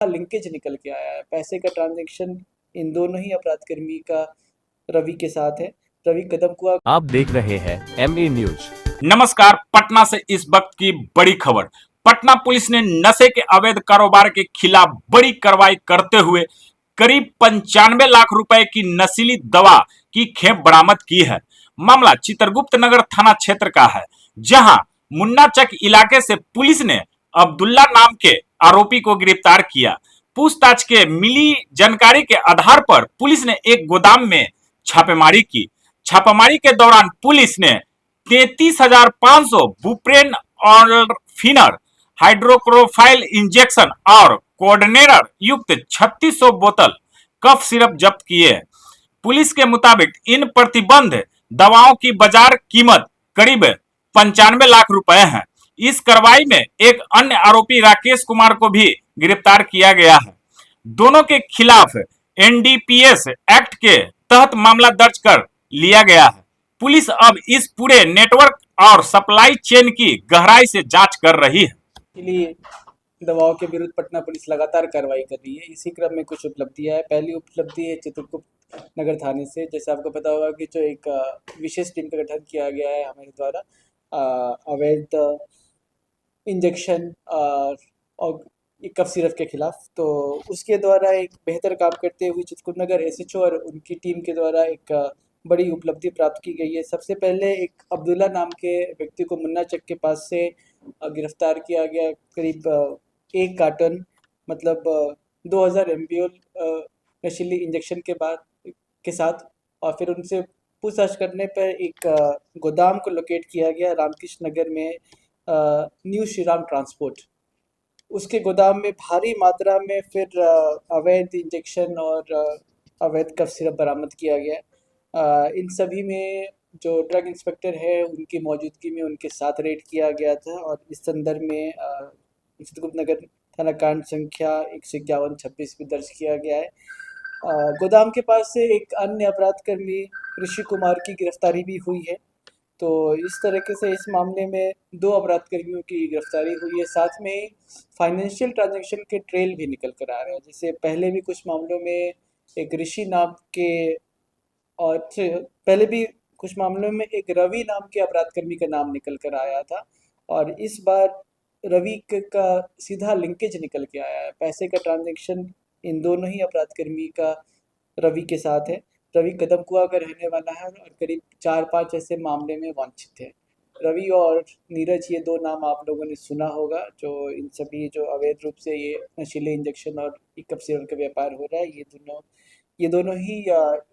Linkage निकल के आया है। पैसे का ट्रांजैक्शन इन दोनों ही अपराधकर्मी का रवि के साथ है। रवि कदम कुआ। आप देख रहे हैं ME न्यूज। नमस्कार, पटना से इस वक्त की बड़ी खबर। पटना पुलिस ने नशे के अवैध कारोबार के खिलाफ बड़ी कार्रवाई करते हुए करीब 95 लाख रुपए की नशीली दवा की खेप बरामद की है। मामला चित्रगुप्त नगर थाना क्षेत्र का है, जहां मुन्ना चक इलाके से पुलिस ने अब्दुल्ला नाम के आरोपी को गिरफ्तार किया। पूछताछ के मिली जानकारी के आधार पर पुलिस ने एक गोदाम में छापेमारी की। छापेमारी के दौरान पुलिस ने 33,500 बुप्रेन और फिनर हाइड्रोक्लोरोफाइल इंजेक्शन और कोऑर्डिनेटर युक्त 3600 बोतल कफ सिरप जब्त किए। पुलिस के मुताबिक इन प्रतिबंध दवाओं की बाजार कीमत करीब 95 लाख रुपए है। इस कार्रवाई में एक अन्य आरोपी राकेश कुमार को भी गिरफ्तार किया गया है। दोनों के खिलाफ NDPS एक्ट के तहत मामला दर्ज कर लिया गया है। पुलिस अब इस पूरे नेटवर्क और सप्लाई चेन की गहराई से जांच कर रही है। के लिए दवाओं के विरुद्ध पटना पुलिस लगातार कार्रवाई कर रही है। इसी क्रम में कुछ उपलब्धियां है। पहली उपलब्धि है चित्रगुप्त नगर थाने से। जैसे आपको पता होगा कि जो एक विशेष टीम का गठन किया गया है हमारे द्वारा अवैध इंजेक्शन और कफ सिरप के खिलाफ, तो उसके द्वारा एक बेहतर काम करते हुए चित्रकूट नगर SHO और उनकी टीम के द्वारा एक बड़ी उपलब्धि प्राप्त की गई है। सबसे पहले एक अब्दुल्ला नाम के व्यक्ति को मुन्ना चक के पास से गिरफ्तार किया गया। करीब 1 कार्टन मतलब 2000 MPL नशीली इंजेक्शन के साथ, और फिर उनसे पूछताछ करने पर एक गोदाम को लोकेट किया गया रामकृष्ण नगर में, न्यू श्री राम ट्रांसपोर्ट। उसके गोदाम में भारी मात्रा में फिर अवैध इंजेक्शन और अवैध कफ सिरप बरामद किया गया। इन सभी में जो ड्रग इंस्पेक्टर है उनकी मौजूदगी में उनके साथ रेड किया गया था, और इस संदर्भ में चित्रगुप्त नगर थाना कांड संख्या 151-26 भी दर्ज किया गया है। गोदाम के पास से एक अन्य अपराधकर्मी ऋषि कुमार की गिरफ्तारी भी हुई है। तो इस तरीके से इस मामले में 2 अपराधकर्मियों की गिरफ्तारी हुई है। साथ में ही फाइनेंशियल ट्रांजैक्शन के ट्रेल भी निकल कर आ रहे हैं। जैसे पहले भी कुछ मामलों में एक ऋषि नाम के, और पहले भी कुछ मामलों में एक रवि नाम के अपराधकर्मी का नाम निकल कर आया था, और इस बार रवि का सीधा लिंकेज निकल के आया है। पैसे का ट्रांजैक्शन इन दोनों ही अपराधकर्मी का रवि के साथ है। रवि कदम कुआ का रहने वाला है और करीब 4-5 ऐसे मामले में वांछित है। रवि और नीरज, ये 2 नाम आप लोगों ने सुना होगा, जो इन सभी जो अवैध रूप से ये नशीले इंजेक्शन और कफ सिरप का व्यापार हो रहा है, ये दोनों ही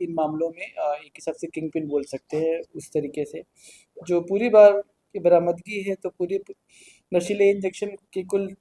इन मामलों में एक हिसाब से किंग पिन बोल सकते हैं। उस तरीके से जो पूरी बार की बरामदगी है, तो पूरी नशीले इंजेक्शन की कुल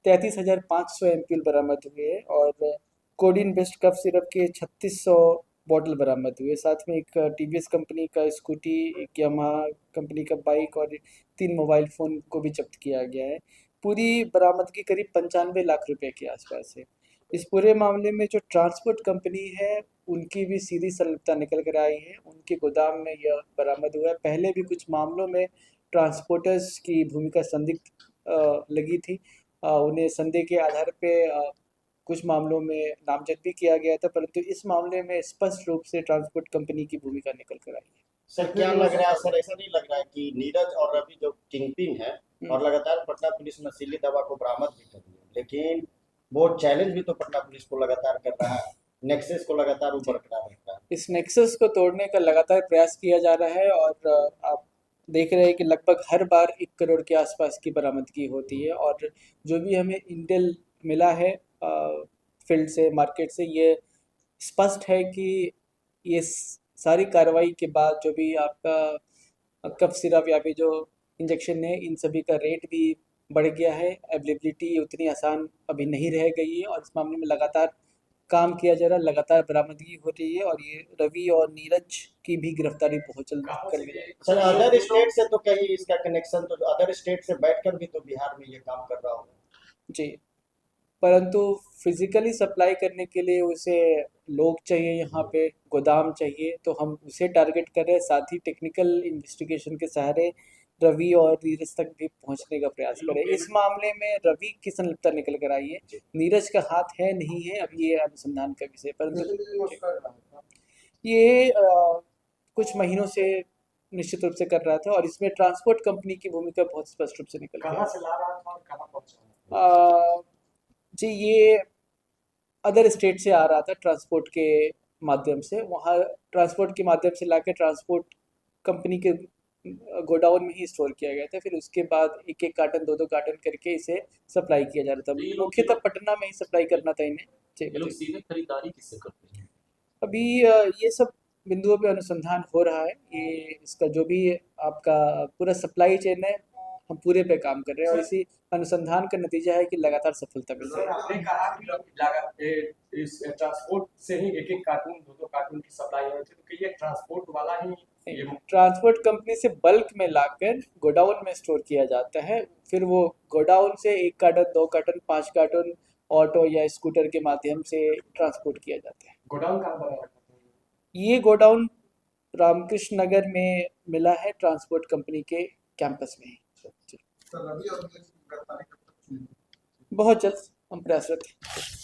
33,500 MPL बरामद हुए हैं, और कोडिन बेस्ड कफ सिरप के 3600 बॉटल बरामद हुए। साथ में एक TVS कंपनी का स्कूटी, एक यामाहा कंपनी का बाइक और 3 मोबाइल फ़ोन को भी जब्त किया गया है। पूरी बरामदगी करीब 95 लाख रुपए के आसपास है। इस पूरे मामले में जो ट्रांसपोर्ट कंपनी है उनकी भी सीधी संलिप्तता निकल कर आई है। उनके गोदाम में यह बरामद हुआ है। पहले भी कुछ मामलों में ट्रांसपोर्टर्स की भूमिका संदिग्ध लगी थी। उन्हें संदेह के आधार पे कुछ मामलों में नामजद भी किया गया था, परंतु इस मामले में स्पष्ट रूप से ट्रांसपोर्ट कंपनी की भूमिका निकल कर आई है। सर क्या लग रहा है, सर ऐसा नहीं लग रहा है कि नीरज और रवि जो किंगपिन है और लगातार पटना पुलिस नशीली दवा को बरामद भी कर रही है, लेकिन वो चैलेंज भी तो पटना पुलिस को लगातार कर रहा है, नेक्सस को लगातार ऊपर बरकरार रखता है। इस नेक्सस को तोड़ने का लगातार प्रयास किया जा रहा है, और आप देख रहे हैं कि लगभग हर बार 1 करोड़ के आसपास की बरामदगी होती है। और जो भी हमें इंटेल मिला है फील्ड से, मार्केट से, ये स्पष्ट है कि ये सारी कार्रवाई के बाद जो भी आपका कफ सिरप या फिर जो इंजेक्शन है, इन सभी का रेट भी बढ़ गया है। अवेलेबिलिटी उतनी आसान अभी नहीं रह गई है, और इस मामले में लगातार काम किया जा रहा है, लगातार बरामदगी हो रही है, और ये रवि और नीरज की भी गिरफ्तारी बहुत जल्द कर ली जाएगी। सर अदर स्टेट से तो कहीं इसका कनेक्शन, तो अदर स्टेट से बैठकर भी तो बिहार में ये काम कर रहा होगा। जी, परंतु फिजिकली सप्लाई करने के लिए उसे लोग चाहिए, यहाँ पे गोदाम चाहिए, तो हम उसे टारगेट कर रहे हैं। साथ ही टेक्निकल इन्वेस्टिगेशन के सहारे रवि और नीरज तक भी पहुंचने का प्रयास करें। इस मामले में रवि की संलिप्तता निकल कर आई है, नीरज का हाथ है नहीं है अब ये अनुसंधान का विषय, परंतु ये कुछ महीनों से निश्चित रूप से कर रहा था और इसमें ट्रांसपोर्ट कंपनी की भूमिका बहुत स्पष्ट रूप से निकल के कहाँ से ला रहा था और कहाँ पहुंचा? जी ये अदर स्टेट से आ रहा था ट्रांसपोर्ट के माध्यम से, वहाँ ट्रांसपोर्ट के माध्यम से लाके ट्रांसपोर्ट कंपनी के गोडाउन में ही स्टोर किया गया था। फिर उसके बाद एक एक कार्टन दो कार्टन करके इसे सप्लाई किया जा रहा था। मुख्यतः पटना में ही सप्लाई करना था इन्हें। ये लोग सीधे खरीदारी किससे करते हैं? अभी ये सब बिंदुओं पे अनुसंधान हो रहा है। ये इसका जो भी आपका पूरा सप्लाई चेन है, हम पूरे पे काम कर रहे हैं और इसी अनुसंधान का नतीजा है कि लगातार सफलता मिल रही सर, है। आपने कहा कि इस ट्रांसपोर्ट से ही एक एक कार्टून दो कार्टून की सप्लाई हो रही थी, तो ये ट्रांसपोर्ट वाला ही ये ट्रांसपोर्ट कंपनी से बल्क में लाकर गोडाउन में स्टोर किया जाता है, फिर वो गोडाउन से एक कार्टन दो कार्टन 5 कार्टन ऑटो या स्कूटर के माध्यम से ट्रांसपोर्ट किया जाता है। गोडाउन कहाँ बना रखा था? ये गोडाउन रामकृष्ण नगर में मिला है ट्रांसपोर्ट कंपनी के कैंपस में ही। बहुत जल्द हम प्रयासरत हैं।